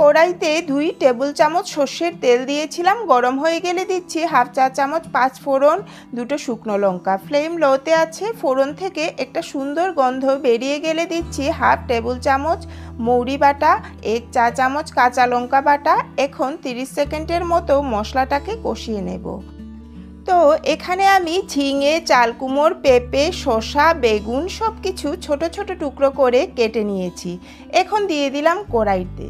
কড়াইতে 2 টেবিল চামচ সর্ষের তেল দিয়েছিলাম। গরম হয়ে গেলে দিচ্ছি হাফ চা চামচ 5 ফোড়ন, 2টো শুকনো লঙ্কা। ফ্লেম লোতে আছে। ফোড়ন থেকে একটা সুন্দর গন্ধ বেরিয়ে গেলে দিচ্ছি হাফ টেবিল চামচ মৌরি বাটা, 1 চা চামচ কাঁচা লঙ্কা বাটা। এখন 30 সেকেন্ডের মতো মশলাটাকে কষিয়ে নেব। তো এখানে আমি ঝিঙে, চালকুমড়, পেঁপে, শসা, বেগুন সব কিছু ছোট ছোট টুকরো করে কেটে নিয়েছি। এখন দিয়ে দিলাম কড়াইতে।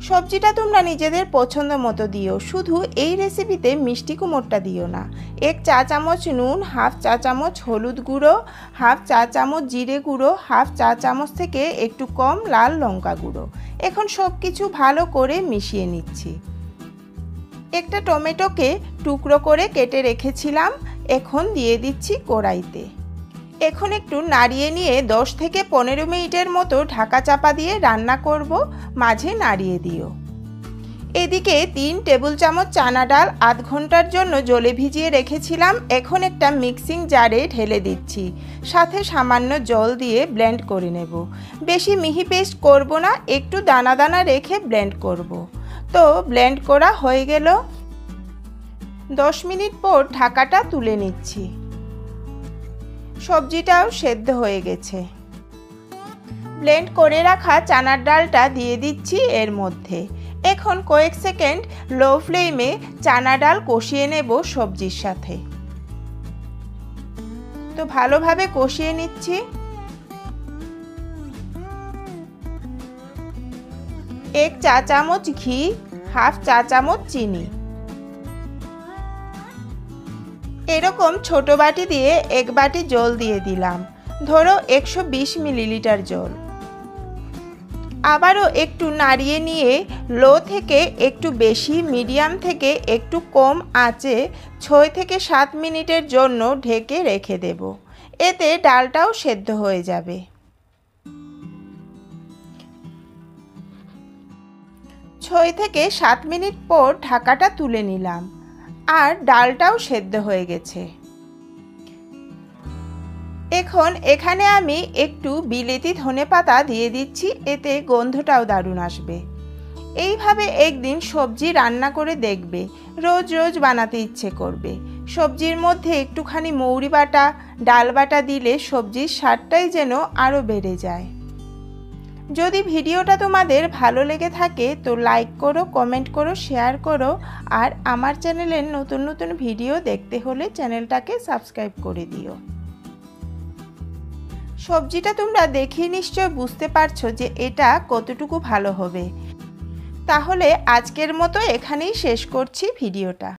সবজিটা তোমরা নিজেদের পছন্দ মতো দিও, শুধু এই রেসিপিতে মিষ্টি কুমড়টা দিও না। 1 চা চামচ নুন, হাফ চা চামচ হলুদ গুঁড়ো, হাফ চা চামচ জিরে গুঁড়ো, হাফ চা চামচ থেকে একটু কম লাল লঙ্কা গুঁড়ো। এখন সব কিছু ভালো করে মিশিয়ে নিচ্ছি। একটা টমেটোকে টুকরো করে কেটে রেখেছিলাম, এখন দিয়ে দিচ্ছি কড়াইতে। এখন একটু নাড়িয়ে নিয়ে 10 থেকে 15 মিনিটের মতো ঢাকা চাপা দিয়ে রান্না করব, মাঝে নাড়িয়ে দিও। এদিকে 3 টেবিল চামচ চানা ডাল আধ ঘন্টার জন্য জলে ভিজিয়ে রেখেছিলাম। এখন একটা মিক্সিং জারে ঢেলে দিচ্ছি, সাথে সামান্য জল দিয়ে ব্লেন্ড করে নেব। বেশি মিহি পেস্ট করব না, একটু দানা দানা রেখে ব্লেন্ড করব। তো ব্লেন্ড করা হয়ে গেল। 10 মিনিট পর ঢাকাটা তুলে নিচ্ছি। সবজিটাও সেদ্ধ হয়ে গেছে। ব্লেন্ড করে রাখা চানার ডালটা দিয়ে দিচ্ছি এর মধ্যে। এখন কয়েক সেকেন্ড লো ফ্লেমে চানা ডাল কষিয়ে নেব সবজির সাথে। তো ভালোভাবে কষিয়ে নিচ্ছি। 1 চা চামচ ঘি, হাফ চা চামচ চিনি। এরকম ছোট বাটি দিয়ে 1 বাটি জল দিয়ে দিলাম, ধরো 120 মিলিলিটার জল। আবারও একটু নাড়িয়ে নিয়ে লো থেকে একটু বেশি, মিডিয়াম থেকে একটু কম আঁচে 6 থেকে 7 মিনিটের জন্য ঢেকে রেখে দেব। এতে ডালটাও সেদ্ধ হয়ে যাবে। 6 থেকে 7 মিনিট পর ঢাকাটা তুলে নিলাম, আর ডালটাও সেদ্ধ হয়ে গেছে। এখন এখানে আমি একটু বিলেতি ধনেপাতা দিয়ে দিচ্ছি, এতে গন্ধটাও দারুণ আসবে। এইভাবে একদিন সবজি রান্না করে দেখবে, রোজ রোজ বানাতে ইচ্ছে করবে। সবজির মধ্যে একটুখানি মৌরি বাটা, ডাল বাটা দিলে সবজির স্বাদটাই যেন আরও বেড়ে যায়। যদি ভিডিওটা তোমাদের ভালো লেগে থাকে তো লাইক করো, কমেন্ট করো, শেয়ার করো। আর আমার চ্যানেলের নতুন নতুন ভিডিও দেখতে হলে চ্যানেলটাকে সাবস্ক্রাইব করে দিও। সবজিটা তোমরা দেখে নিশ্চয় বুঝতে পারছো যে এটা কতটুকু ভালো হবে। তাহলে আজকের মতো এখানেই শেষ করছি ভিডিওটা।